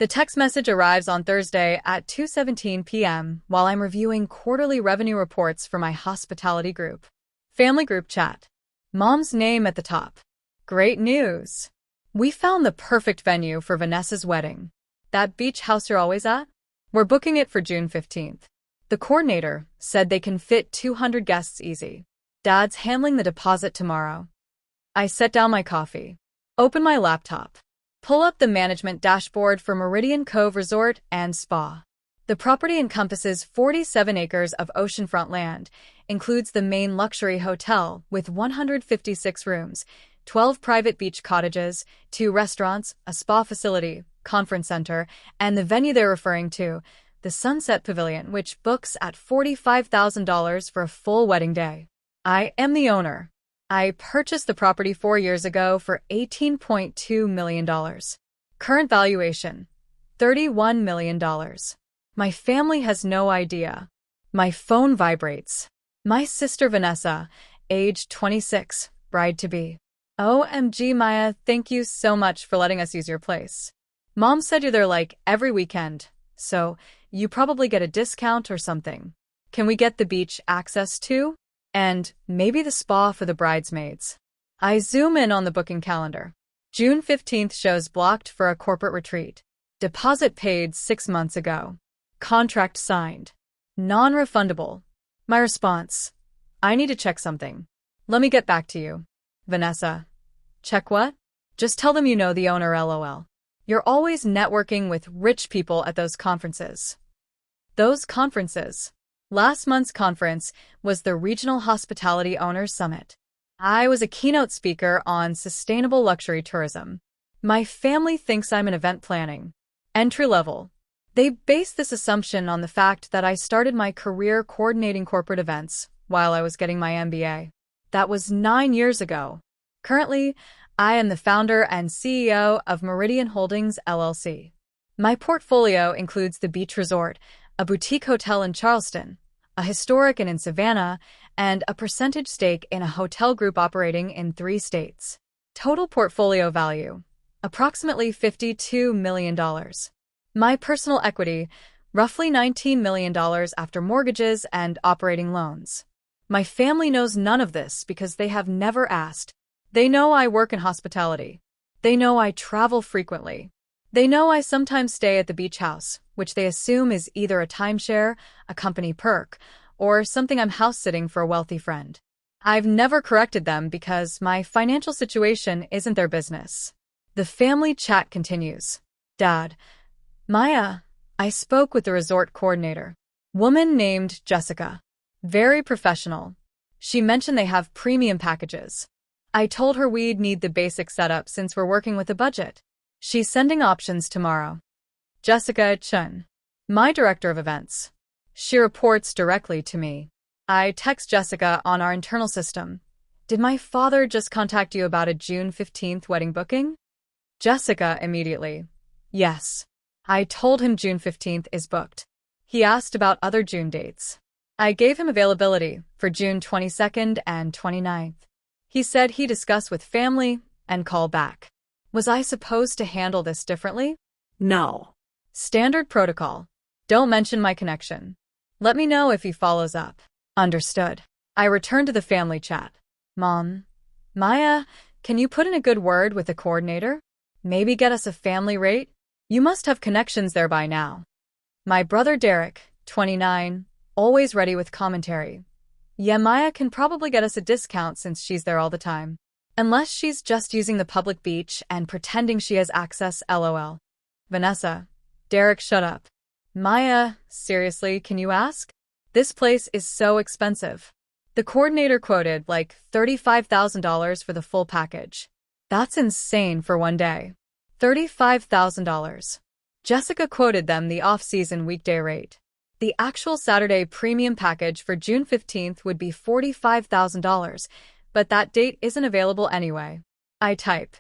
The text message arrives on Thursday at 2:17 p.m. while I'm reviewing quarterly revenue reports for my hospitality group. Family group chat. Mom's name at the top. Great news! We found the perfect venue for Vanessa's wedding. That beach house you're always at? We're booking it for June 15th. The coordinator said they can fit 200 guests easy. Dad's handling the deposit tomorrow. I set down my coffee, open my laptop, pull up the management dashboard for Meridian Cove Resort and Spa. The property encompasses 47 acres of oceanfront land, includes the main luxury hotel with 156 rooms, 12 private beach cottages, 2 restaurants, a spa facility, conference center, and the venue they're referring to, the Sunset Pavilion, which books at $45,000 for a full wedding day. I am the owner. I purchased the property 4 years ago for $18.2 million. Current valuation, $31 million. My family has no idea. My phone vibrates. My sister Vanessa, age 26, bride-to-be. OMG, Maya, thank you so much for letting us use your place. Mom said you're there like every weekend, so you probably get a discount or something. Can we get the beach access too? And maybe the spa for the bridesmaids. I zoom in on the booking calendar. June 15th shows blocked for a corporate retreat. Deposit paid 6 months ago. Contract signed. Non-refundable. My response: I need to check something. Let me get back to you. Vanessa. Check what? Just tell them you know the owner, lol. You're always networking with rich people at those conferences. Those conferences. Last month's conference was the Regional Hospitality Owners Summit. I was a keynote speaker on sustainable luxury tourism. My family thinks I'm in event planning. Entry level. They base this assumption on the fact that I started my career coordinating corporate events while I was getting my MBA. That was 9 years ago. Currently, I am the founder and CEO of Meridian Holdings, LLC. My portfolio includes the Beach Resort, a boutique hotel in Charleston, a historic inn in Savannah, and a percentage stake in a hotel group operating in 3 states. Total portfolio value, approximately $52 million. My personal equity, roughly $19 million after mortgages and operating loans. My family knows none of this because they have never asked. They know I work in hospitality. They know I travel frequently. They know I sometimes stay at the beach house, which they assume is either a timeshare, a company perk, or something I'm house-sitting for a wealthy friend. I've never corrected them because my financial situation isn't their business. The family chat continues. Dad. Maya. I spoke with the resort coordinator. Woman named Jessica. Very professional. She mentioned they have premium packages. I told her we'd need the basic setup since we're working with a budget. She's sending options tomorrow. Jessica Chun. My director of events. She reports directly to me. I text Jessica on our internal system. Did my father just contact you about a June 15th wedding booking? Jessica immediately. Yes. I told him June 15th is booked. He asked about other June dates. I gave him availability for June 22nd and 29th. He said he discussed with family and call back. Was I supposed to handle this differently? No. Standard protocol. Don't mention my connection. Let me know if he follows up. Understood. I returned to the family chat. Mom. Maya, can you put in a good word with the coordinator? Maybe get us a family rate? You must have connections there by now. My brother Derek, 29, always ready with commentary. Yeah, Maya can probably get us a discount since she's there all the time. Unless she's just using the public beach and pretending she has access, lol. Vanessa. Derek, shut up. Maya, seriously, can you ask? This place is so expensive. The coordinator quoted like $35,000 for the full package. That's insane for one day. $35,000. Jessica quoted them the off-season weekday rate. The actual Saturday premium package for June 15th would be $45,000, but that date isn't available anyway. I type.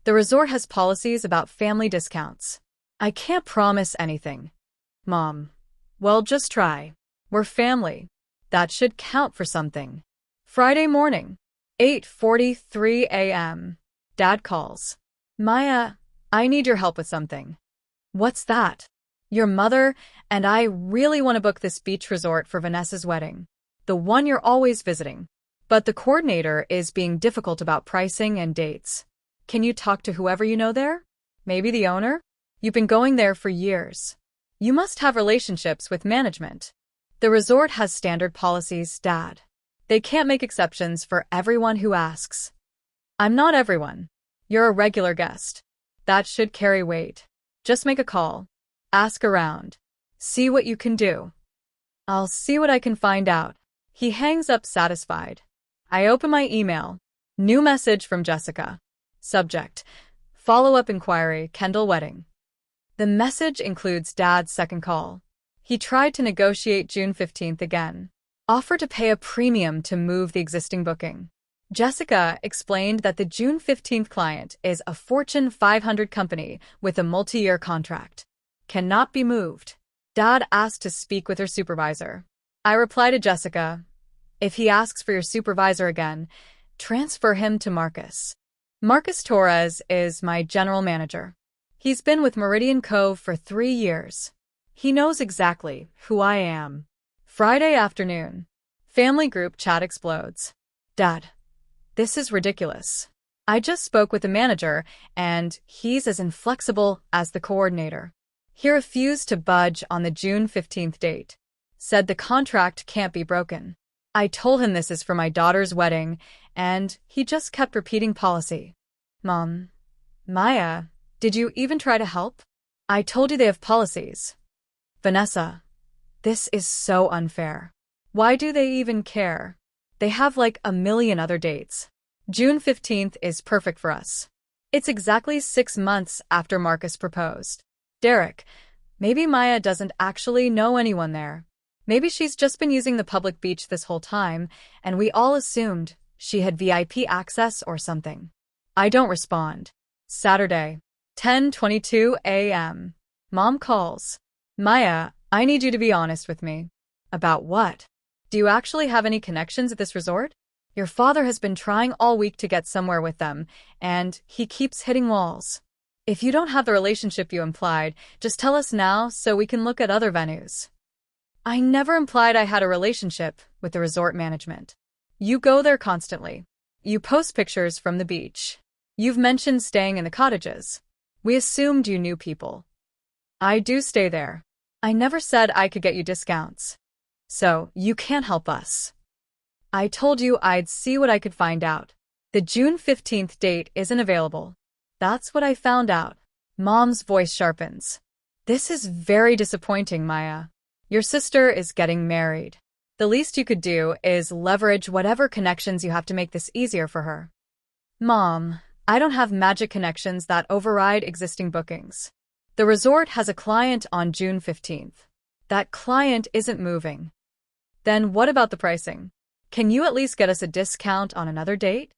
The resort has policies about family discounts. I can't promise anything. Mom. Well, just try. We're family. That should count for something. Friday morning. 8:43 a.m. Dad calls. Maya, I need your help with something. What's that? Your mother and I really want to book this beach resort for Vanessa's wedding. The one you're always visiting. But the coordinator is being difficult about pricing and dates. Can you talk to whoever you know there? Maybe the owner? You've been going there for years. You must have relationships with management. The resort has standard policies, Dad. They can't make exceptions for everyone who asks. I'm not everyone. You're a regular guest. That should carry weight. Just make a call. Ask around. See what you can do. I'll see what I can find out. He hangs up satisfied. I open my email. New message from Jessica. Subject: follow-up inquiry, Kendall wedding. The message includes Dad's second call. He tried to negotiate June 15th again. Offer to pay a premium to move the existing booking. Jessica explained that the June 15th client is a Fortune 500 company with a multi-year contract. Cannot be moved. Dad asked to speak with her supervisor. I reply to Jessica, if he asks for your supervisor again, transfer him to Marcus. Marcus Torres is my general manager. He's been with Meridian Cove for 3 years. He knows exactly who I am. Friday afternoon. Family group chat explodes. Dad, this is ridiculous. I just spoke with the manager, and he's as inflexible as the coordinator. He refused to budge on the June 15th date. Said the contract can't be broken. I told him this is for my daughter's wedding, and he just kept repeating policy. Mom, Maya, did you even try to help? I told you they have policies. Vanessa, this is so unfair. Why do they even care? They have like a million other dates. June 15th is perfect for us. It's exactly 6 months after Marcus proposed. Derek, maybe Maya doesn't actually know anyone there. Maybe she's just been using the public beach this whole time, and we all assumed she had VIP access or something. I don't respond. Saturday, 10:22 a.m. Mom calls. Maya, I need you to be honest with me. About what? Do you actually have any connections at this resort? Your father has been trying all week to get somewhere with them, and he keeps hitting walls. If you don't have the relationship you implied, just tell us now so we can look at other venues. I never implied I had a relationship with the resort management. You go there constantly. You post pictures from the beach. You've mentioned staying in the cottages. We assumed you knew people. I do stay there. I never said I could get you discounts. So, you can't help us. I told you I'd see what I could find out. The June 15th date isn't available. That's what I found out. Mom's voice sharpens. This is very disappointing, Maya. Your sister is getting married. The least you could do is leverage whatever connections you have to make this easier for her. Mom, I don't have magic connections that override existing bookings. The resort has a client on June 15th. That client isn't moving. Then what about the pricing? Can you at least get us a discount on another date?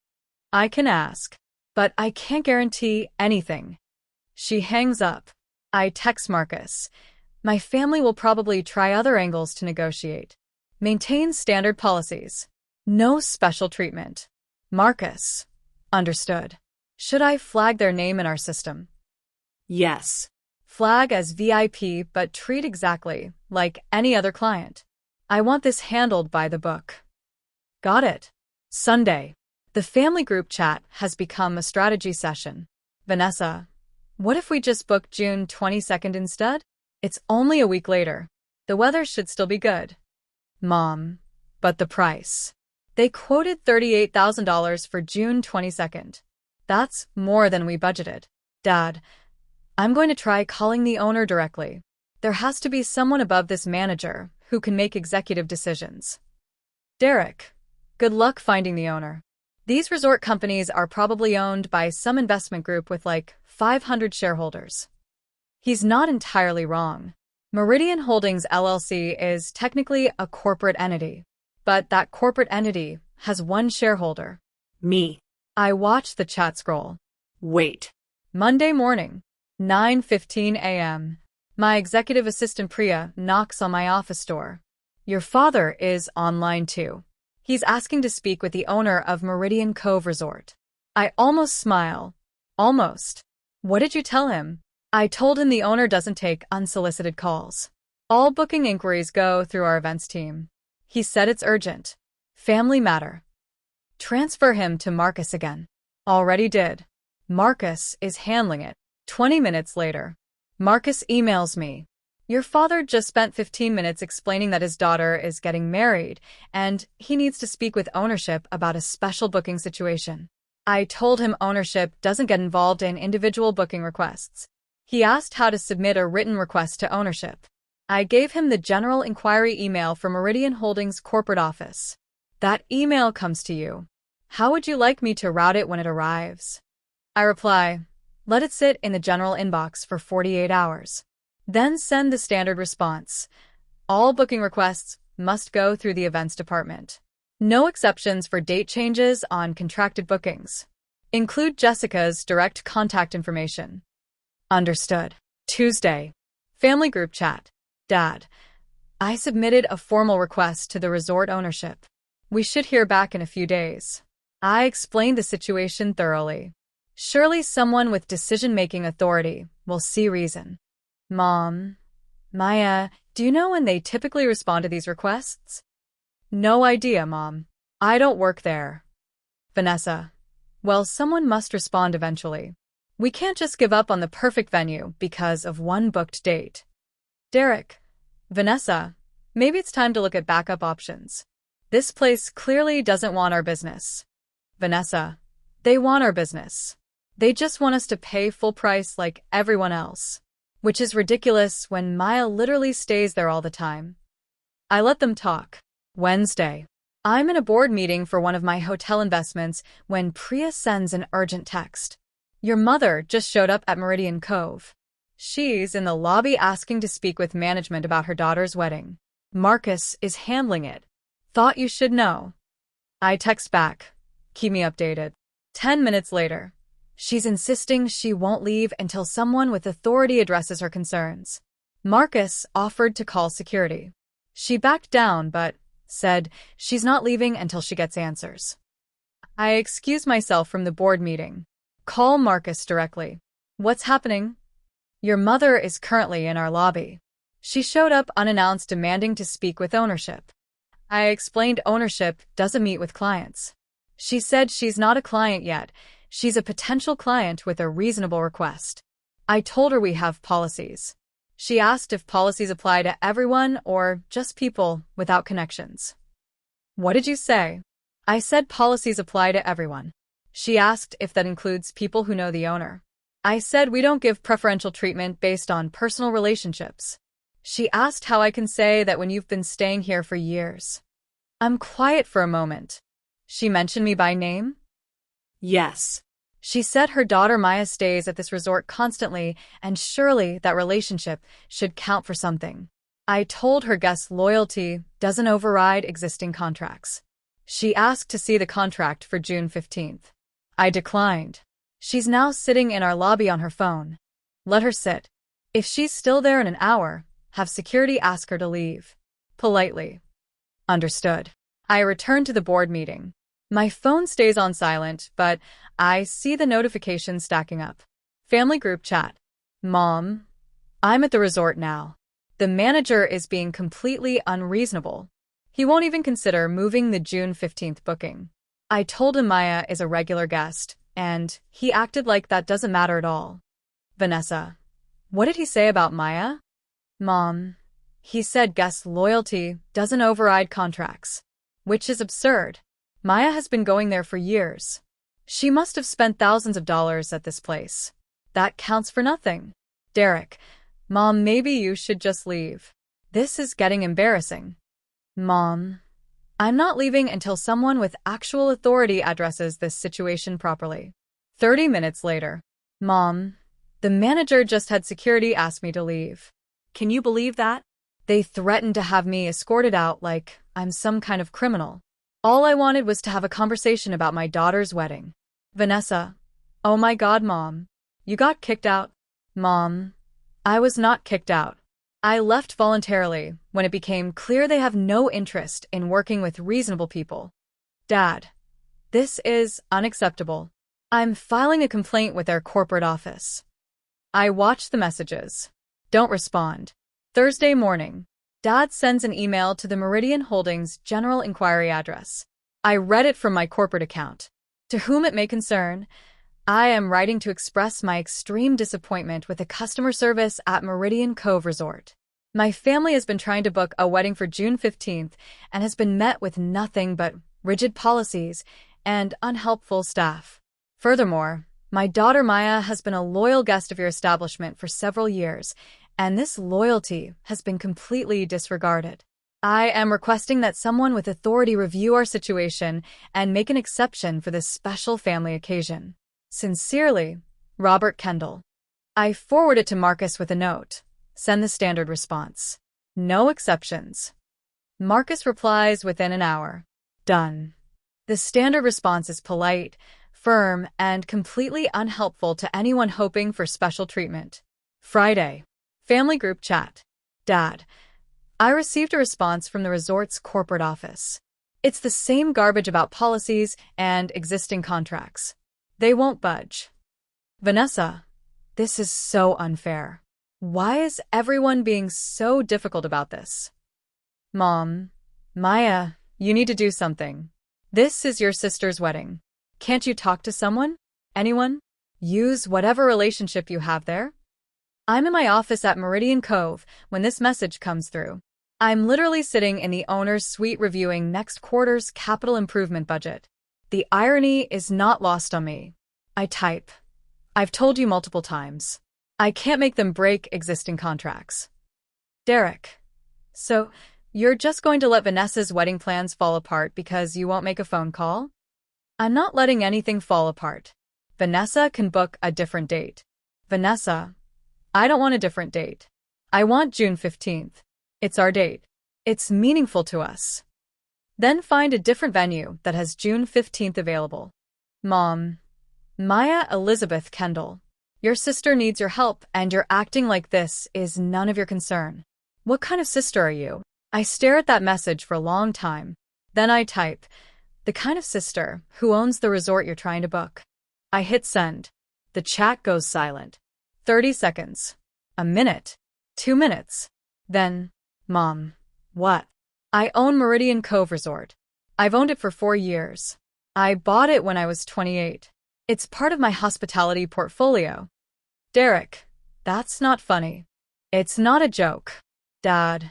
I can ask, but I can't guarantee anything. She hangs up. I text Marcus. My family will probably try other angles to negotiate. Maintain standard policies. No special treatment. Marcus. Understood. Should I flag their name in our system? Yes. Flag as VIP, but treat exactly like any other client. I want this handled by the book. Got it. Sunday. The family group chat has become a strategy session. Vanessa, what if we just book June 22nd instead? It's only a week later. The weather should still be good. Mom, but the price. They quoted $38,000 for June 22nd. That's more than we budgeted. Dad, I'm going to try calling the owner directly. There has to be someone above this manager who can make executive decisions. Derek, good luck finding the owner. These resort companies are probably owned by some investment group with like 500 shareholders. He's not entirely wrong. Meridian Holdings LLC is technically a corporate entity, but that corporate entity has one shareholder. Me. I watched the chat scroll. Wait. Monday morning, 9:15 a.m. My executive assistant Priya knocks on my office door. Your father is online too. He's asking to speak with the owner of Meridian Cove Resort. I almost smile. Almost. What did you tell him? I told him the owner doesn't take unsolicited calls. All booking inquiries go through our events team. He said it's urgent. Family matter. Transfer him to Marcus again. Already did. Marcus is handling it. 20 minutes later. Marcus emails me. Your father just spent 15 minutes explaining that his daughter is getting married, and he needs to speak with ownership about a special booking situation. I told him ownership doesn't get involved in individual booking requests. He asked how to submit a written request to ownership. I gave him the general inquiry email from Meridian Holdings' corporate office. That email comes to you. How would you like me to route it when it arrives? I reply, let it sit in the general inbox for 48 hours. Then send the standard response. All booking requests must go through the events department. No exceptions for date changes on contracted bookings. Include Jessica's direct contact information. Understood. Tuesday. Family group chat. Dad, I submitted a formal request to the resort ownership. We should hear back in a few days. I explained the situation thoroughly. Surely someone with decision-making authority will see reason. Mom, Maya, do you know when they typically respond to these requests? No idea, Mom. I don't work there. Vanessa, well, someone must respond eventually. We can't just give up on the perfect venue because of one booked date. Derek, Vanessa, maybe it's time to look at backup options. This place clearly doesn't want our business. Vanessa, they want our business. They just want us to pay full price like everyone else, which is ridiculous when Maya literally stays there all the time. I let them talk. Wednesday. I'm in a board meeting for one of my hotel investments when Priya sends an urgent text. Your mother just showed up at Meridian Cove. She's in the lobby asking to speak with management about her daughter's wedding. Marcus is handling it. Thought you should know. I text back. Keep me updated. 10 minutes later. She's insisting she won't leave until someone with authority addresses her concerns. Marcus offered to call security. She backed down but said she's not leaving until she gets answers. I excused myself from the board meeting. Call Marcus directly. What's happening? Your mother is currently in our lobby. She showed up unannounced demanding to speak with ownership. I explained ownership doesn't meet with clients. She said she's not a client yet. She's a potential client with a reasonable request. I told her we have policies. She asked if policies apply to everyone or just people without connections. What did you say? I said policies apply to everyone. She asked if that includes people who know the owner. I said we don't give preferential treatment based on personal relationships. She asked how I can say that when you've been staying here for years. I'm quiet for a moment. She mentioned me by name? Yes. She said her daughter Maya stays at this resort constantly, and surely that relationship should count for something. I told her guest loyalty doesn't override existing contracts. She asked to see the contract for June 15th. I declined. She's now sitting in our lobby on her phone. Let her sit. If she's still there in an hour, have security ask her to leave. Politely. Understood. I return to the board meeting. My phone stays on silent, but I see the notifications stacking up. Family group chat. Mom, I'm at the resort now. The manager is being completely unreasonable. He won't even consider moving the June 15th booking. I told him Maya is a regular guest, and he acted like that doesn't matter at all. Vanessa, what did he say about Maya? Mom, he said guest loyalty doesn't override contracts, which is absurd. Maya has been going there for years. She must have spent thousands of dollars at this place. That counts for nothing. Derek, Mom, maybe you should just leave. This is getting embarrassing. Mom, I'm not leaving until someone with actual authority addresses this situation properly. 30 minutes later. Mom, the manager just had security ask me to leave. Can you believe that? They threatened to have me escorted out like I'm some kind of criminal. All I wanted was to have a conversation about my daughter's wedding. Vanessa, oh my God, Mom. You got kicked out? Mom, I was not kicked out. I left voluntarily when it became clear they have no interest in working with reasonable people. Dad, this is unacceptable. I'm filing a complaint with their corporate office. I watch the messages. Don't respond. Thursday morning. Dad sends an email to the Meridian Holdings general inquiry address. I read it from my corporate account. To whom it may concern, I am writing to express my extreme disappointment with the customer service at Meridian Cove Resort. My family has been trying to book a wedding for June 15th and has been met with nothing but rigid policies and unhelpful staff. Furthermore, my daughter Maya has been a loyal guest of your establishment for several years, and this loyalty has been completely disregarded. I am requesting that someone with authority review our situation and make an exception for this special family occasion. Sincerely, Robert Kendall. I forward it to Marcus with a note. Send the standard response. No exceptions. Marcus replies within an hour. Done. The standard response is polite, firm, and completely unhelpful to anyone hoping for special treatment. Friday. Family group chat. Dad, I received a response from the resort's corporate office. It's the same garbage about policies and existing contracts. They won't budge. Vanessa, this is so unfair. Why is everyone being so difficult about this? Mom, Maya, you need to do something. This is your sister's wedding. Can't you talk to someone? Anyone? Use whatever relationship you have there? I'm in my office at Meridian Cove when this message comes through. I'm literally sitting in the owner's suite reviewing next quarter's capital improvement budget. The irony is not lost on me. I type. I've told you multiple times. I can't make them break existing contracts. Derek. So, you're just going to let Vanessa's wedding plans fall apart because you won't make a phone call? I'm not letting anything fall apart. Vanessa can book a different date. Vanessa, I don't want a different date. I want June 15th. It's our date. It's meaningful to us. Then find a different venue that has June 15th available. Mom. Maya Elizabeth Kendall. Your sister needs your help, and you're acting like this is none of your concern. What kind of sister are you? I stare at that message for a long time. Then I type, the kind of sister who owns the resort you're trying to book. I hit send. The chat goes silent. 30 seconds. A minute. 2 minutes. Then, Mom. What? I own Meridian Cove Resort. I've owned it for 4 years. I bought it when I was 28. It's part of my hospitality portfolio. Derek, that's not funny. It's not a joke. Dad.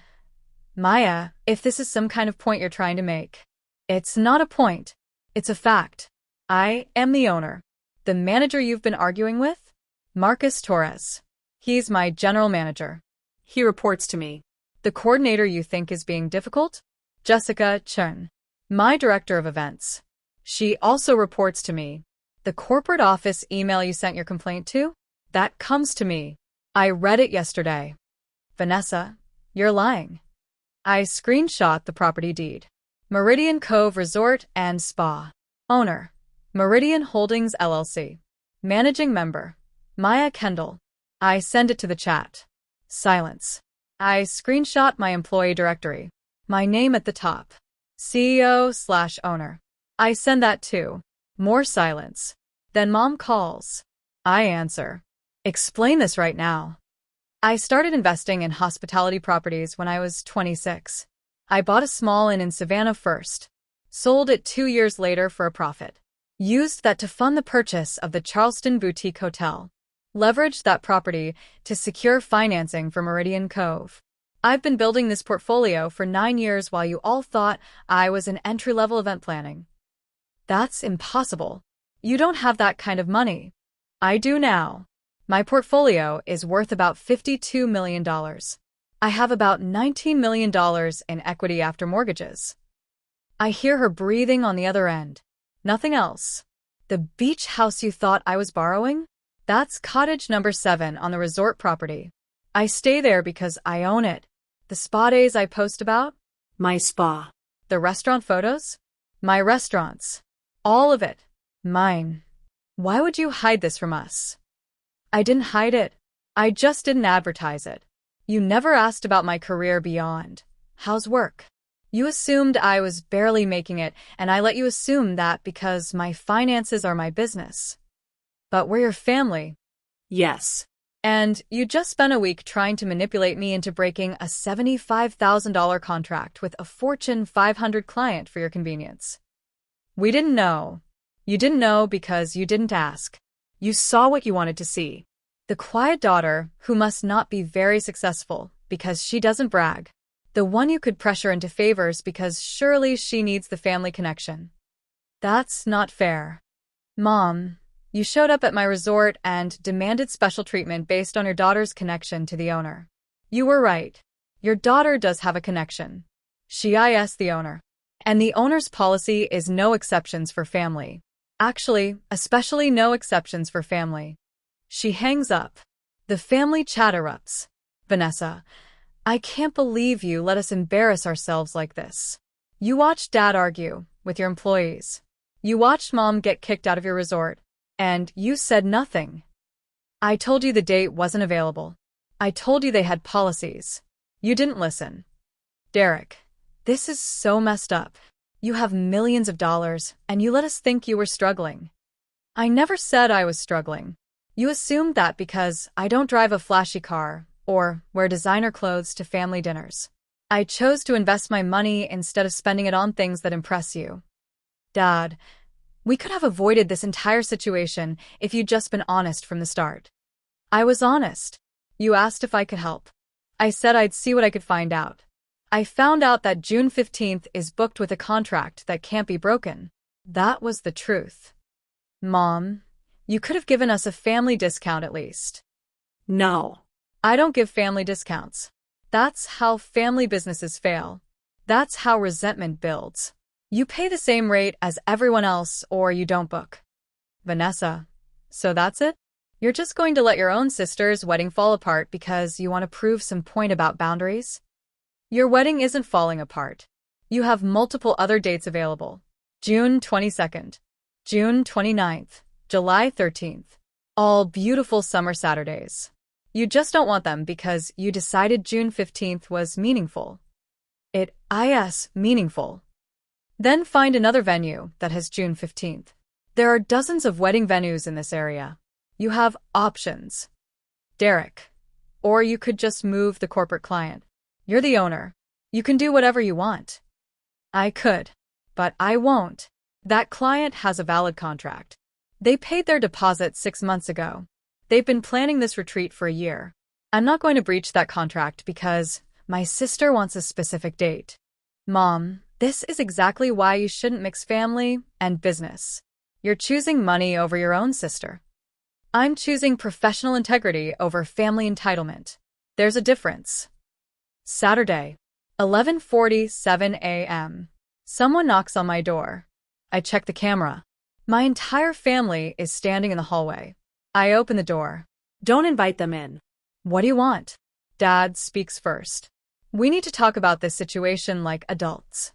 Maya, if this is some kind of point you're trying to make. It's not a point. It's a fact. I am the owner. The manager you've been arguing with? Marcus Torres. He's my general manager. He reports to me. The coordinator you think is being difficult? Jessica Chun. My director of events. She also reports to me. The corporate office email you sent your complaint to? That comes to me. I read it yesterday. Vanessa, you're lying. I screenshot the property deed. Meridian Cove Resort and Spa. Owner. Meridian Holdings LLC. Managing member. Maya Kendall. I send it to the chat. Silence. I screenshot my employee directory. My name at the top. CEO/owner. I send that too. More silence. Then Mom calls. I answer. Explain this right now. I started investing in hospitality properties when I was 26. I bought a small inn in Savannah first. Sold it 2 years later for a profit. Used that to fund the purchase of the Charleston Boutique Hotel. Leveraged that property to secure financing for Meridian Cove. I've been building this portfolio for 9 years while you all thought I was an entry-level event planning. That's impossible. You don't have that kind of money. I do now. My portfolio is worth about $52 million. I have about $19 million in equity after mortgages. I hear her breathing on the other end. Nothing else. The beach house you thought I was borrowing? That's Cottage number 7 on the resort property. I stay there because I own it. The spa days I post about? My spa. The restaurant photos? My restaurants. All of it. Mine. Why would you hide this from us? I didn't hide it. I just didn't advertise it. You never asked about my career beyond. How's work? You assumed I was barely making it, and I let you assume that because my finances are my business. But we're your family. Yes. And you just spent a week trying to manipulate me into breaking a $75,000 contract with a Fortune 500 client for your convenience. We didn't know. You didn't know because you didn't ask. You saw what you wanted to see. The quiet daughter who must not be very successful because she doesn't brag. The one you could pressure into favors because surely she needs the family connection. That's not fair. Mom, you showed up at my resort and demanded special treatment based on your daughter's connection to the owner. You were right. Your daughter does have a connection. She is the owner. And the owner's policy is no exceptions for family. Actually, especially no exceptions for family. She hangs up. The family chat erupts. Vanessa, I can't believe you let us embarrass ourselves like this. You watched Dad argue with your employees. You watched Mom get kicked out of your resort. And you said nothing. I told you the date wasn't available. I told you they had policies. You didn't listen. Derek, this is so messed up. You have millions of dollars, and you let us think you were struggling. I never said I was struggling. You assumed that because I don't drive a flashy car or wear designer clothes to family dinners. I chose to invest my money instead of spending it on things that impress you. Dad, we could have avoided this entire situation if you'd just been honest from the start. I was honest. You asked if I could help. I said I'd see what I could find out. I found out that June 15th is booked with a contract that can't be broken. That was the truth. Mom, you could have given us a family discount at least. No. I don't give family discounts. That's how family businesses fail. That's how resentment builds. You pay the same rate as everyone else or you don't book. Vanessa, so that's it? You're just going to let your own sister's wedding fall apart because you want to prove some point about boundaries? Your wedding isn't falling apart. You have multiple other dates available. June 22nd, June 29th, July 13th. All beautiful summer Saturdays. You just don't want them because you decided June 15th was meaningful. It is meaningful. Then find another venue that has June 15th. There are dozens of wedding venues in this area. You have options. Derek. Or you could just move the corporate client. You're the owner. You can do whatever you want. I could, but I won't. That client has a valid contract. They paid their deposit 6 months ago. They've been planning this retreat for a year. I'm not going to breach that contract because my sister wants a specific date. Mom, this is exactly why you shouldn't mix family and business. You're choosing money over your own sister. I'm choosing professional integrity over family entitlement. There's a difference. Saturday, 11:47 a.m. Someone knocks on my door. I check the camera. My entire family is standing in the hallway. I open the door. Don't invite them in. What do you want? Dad speaks first. We need to talk about this situation like adults.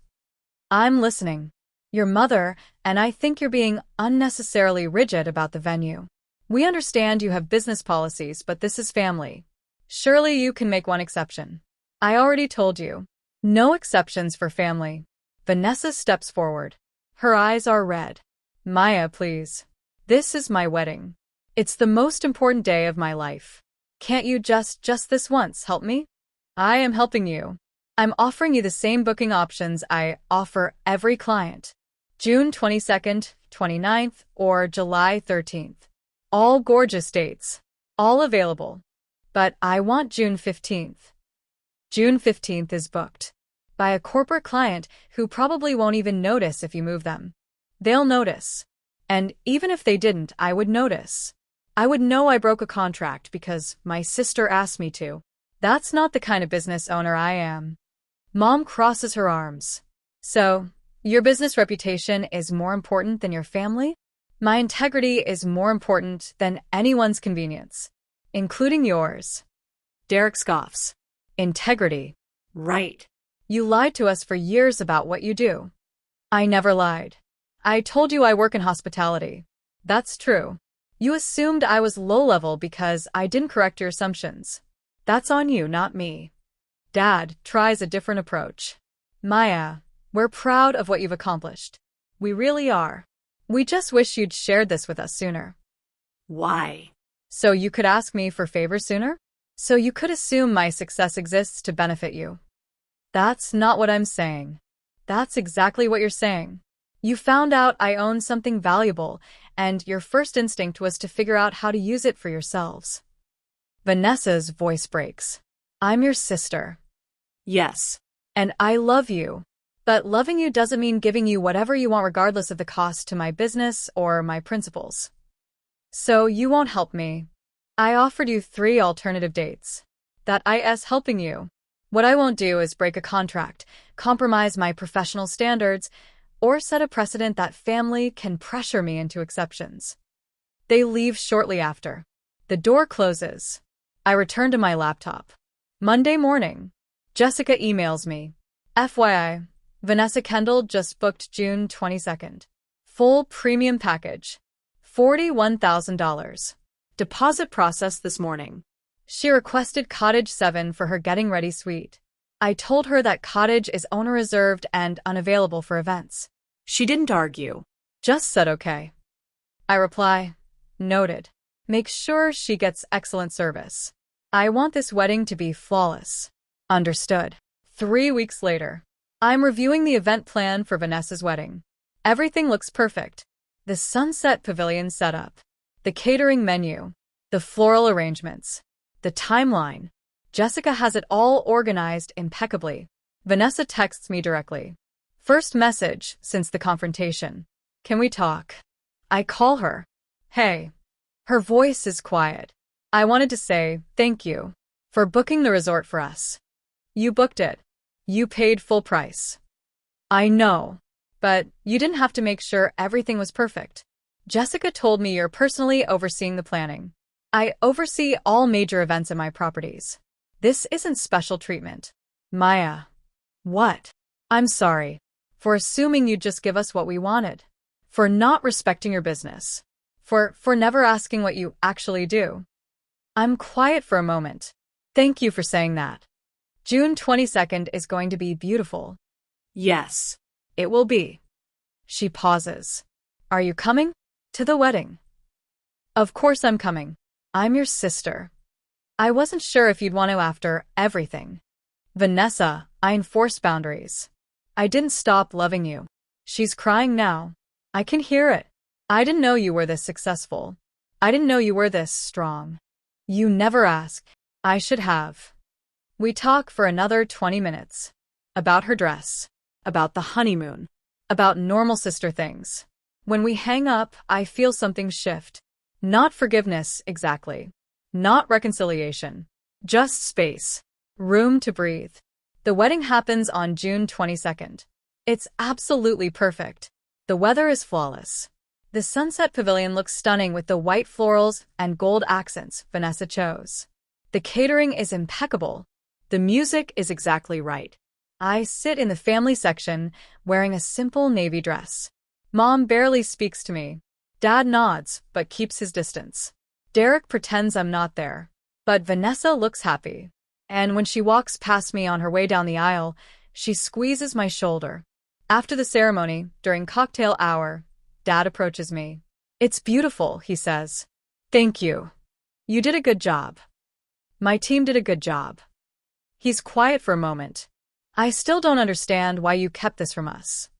I'm listening. Your mother and I think you're being unnecessarily rigid about the venue. We understand you have business policies, but this is family. Surely you can make one exception. I already told you. No exceptions for family. Vanessa steps forward. Her eyes are red. Maya, please. This is my wedding. It's the most important day of my life. Can't you just this once help me? I am helping you. I'm offering you the same booking options I offer every client. June 22nd, 29th, or July 13th. All gorgeous dates. All available. But I want June 15th. June 15th is booked. By a corporate client who probably won't even notice if you move them. They'll notice. And even if they didn't, I would notice. I would know I broke a contract because my sister asked me to. That's not the kind of business owner I am. Mom crosses her arms. So, your business reputation is more important than your family? My integrity is more important than anyone's convenience, including yours. Derek scoffs. Integrity. Right. You lied to us for years about what you do. I never lied. I told you I work in hospitality. That's true. You assumed I was low-level because I didn't correct your assumptions. That's on you, not me. Dad tries a different approach. Maya, we're proud of what you've accomplished. We really are. We just wish you'd shared this with us sooner. Why? So you could ask me for favors sooner? So you could assume my success exists to benefit you. That's not what I'm saying. That's exactly what you're saying. You found out I own something valuable, and your first instinct was to figure out how to use it for yourselves. Vanessa's voice breaks. I'm your sister. Yes. And I love you. But loving you doesn't mean giving you whatever you want regardless of the cost to my business or my principles. So you won't help me. I offered you 3 alternative dates. That is helping you. What I won't do is break a contract, compromise my professional standards, or set a precedent that family can pressure me into exceptions. They leave shortly after. The door closes. I return to my laptop. Monday morning. Jessica emails me. FYI, Vanessa Kendall just booked June 22nd. Full premium package. $41,000. Deposit processed this morning. She requested Cottage 7 for her getting ready suite. I told her that Cottage is owner reserved and unavailable for events. She didn't argue. Just said okay. I reply, noted. Make sure she gets excellent service. I want this wedding to be flawless. Understood. 3 weeks later. I'm reviewing the event plan for Vanessa's wedding. Everything looks perfect. The Sunset Pavilion setup, the catering menu, the floral arrangements, the timeline. Jessica has it all organized impeccably. Vanessa texts me directly. First message since the confrontation. Can we talk? I call her. Hey. Her voice is quiet. I wanted to say thank you for booking the resort for us. You booked it. You paid full price. I know, but you didn't have to make sure everything was perfect. Jessica told me you're personally overseeing the planning. I oversee all major events at my properties. This isn't special treatment. Maya. What? I'm sorry. For assuming you'd just give us what we wanted. For not respecting your business. For never asking what you actually do. I'm quiet for a moment. Thank you for saying that. June 22nd is going to be beautiful. Yes. It will be. She pauses. Are you coming? To the wedding? Of course I'm coming. I'm your sister. I wasn't sure if you'd want to after everything. Vanessa, I enforce boundaries. I didn't stop loving you. She's crying now. I can hear it. I didn't know you were this successful. I didn't know you were this strong. You never ask. I should have. We talk for another 20 minutes. About her dress. About the honeymoon. About normal sister things. When we hang up, I feel something shift. Not forgiveness, exactly. Not reconciliation. Just space. Room to breathe. The wedding happens on June 22nd. It's absolutely perfect. The weather is flawless. The Sunset Pavilion looks stunning with the white florals and gold accents Vanessa chose. The catering is impeccable. The music is exactly right. I sit in the family section, wearing a simple navy dress. Mom barely speaks to me. Dad nods, but keeps his distance. Derek pretends I'm not there. But Vanessa looks happy. And when she walks past me on her way down the aisle, she squeezes my shoulder. After the ceremony, during cocktail hour, Dad approaches me. It's beautiful, he says. Thank you. You did a good job. My team did a good job. He's quiet for a moment. I still don't understand why you kept this from us.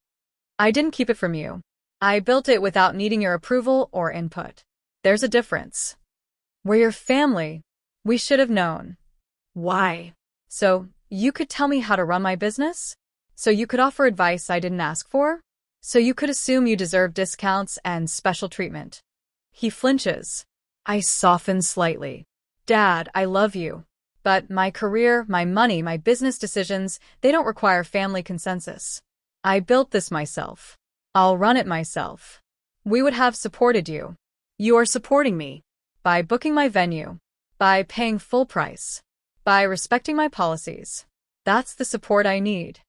I didn't keep it from you. I built it without needing your approval or input. There's a difference. We're your family. We should have known. Why? So, you could tell me how to run my business? So you could offer advice I didn't ask for? So you could assume you deserve discounts and special treatment. He flinches. I soften slightly. Dad, I love you. But my career, my money, my business decisions, they don't require family consensus. I built this myself. I'll run it myself. We would have supported you. You are supporting me. By booking my venue. By paying full price. By respecting my policies. That's the support I need.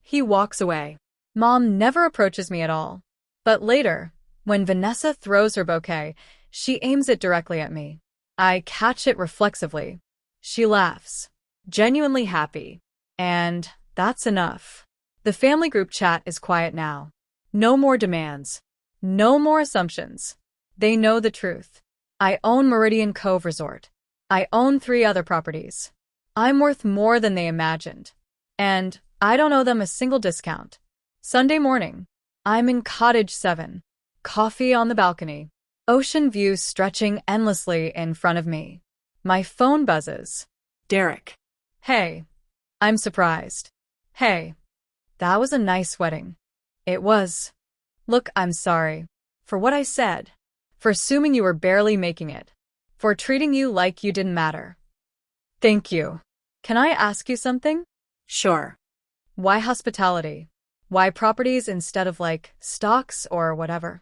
He walks away. Mom never approaches me at all. But later, when Vanessa throws her bouquet, she aims it directly at me. I catch it reflexively. She laughs. Genuinely happy. And that's enough. The family group chat is quiet now. No more demands. No more assumptions. They know the truth. I own Meridian Cove Resort. I own 3 other properties. I'm worth more than they imagined. And I don't owe them a single discount. Sunday morning. I'm in Cottage 7. Coffee on the balcony. Ocean views stretching endlessly in front of me. My phone buzzes. Derek. Hey. I'm surprised. Hey. That was a nice wedding. It was. Look, I'm sorry. For what I said. For assuming you were barely making it. For treating you like you didn't matter. Thank you. Can I ask you something? Sure. Why hospitality? Why properties instead of stocks or whatever?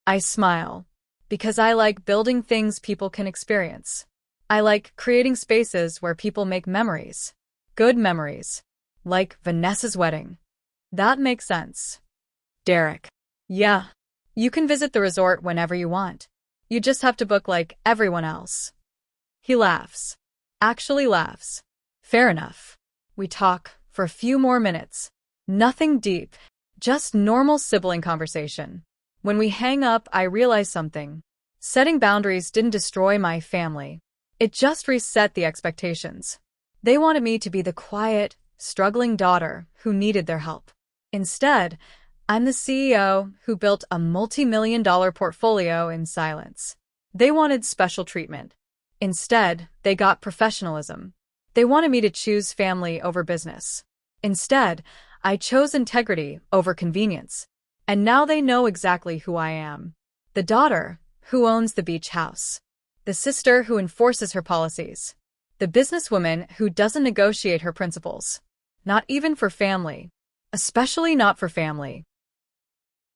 I smile. Because I like building things people can experience. I like creating spaces where people make memories. Good memories. Like Vanessa's wedding. That makes sense. Derek. Yeah. You can visit the resort whenever you want. You just have to book like everyone else. He laughs. Actually laughs. Fair enough. We talk for a few more minutes. Nothing deep. Just normal sibling conversation. When we hang up, I realize something. Setting boundaries didn't destroy my family. It just reset the expectations. They wanted me to be the quiet, struggling daughter who needed their help. Instead, I'm the CEO who built a multi-million-dollar portfolio in silence. They wanted special treatment. Instead, they got professionalism. They wanted me to choose family over business. Instead, I chose integrity over convenience. And now they know exactly who I am. The daughter who owns the beach house. The sister who enforces her policies. The businesswoman who doesn't negotiate her principles. Not even for family. Especially not for family.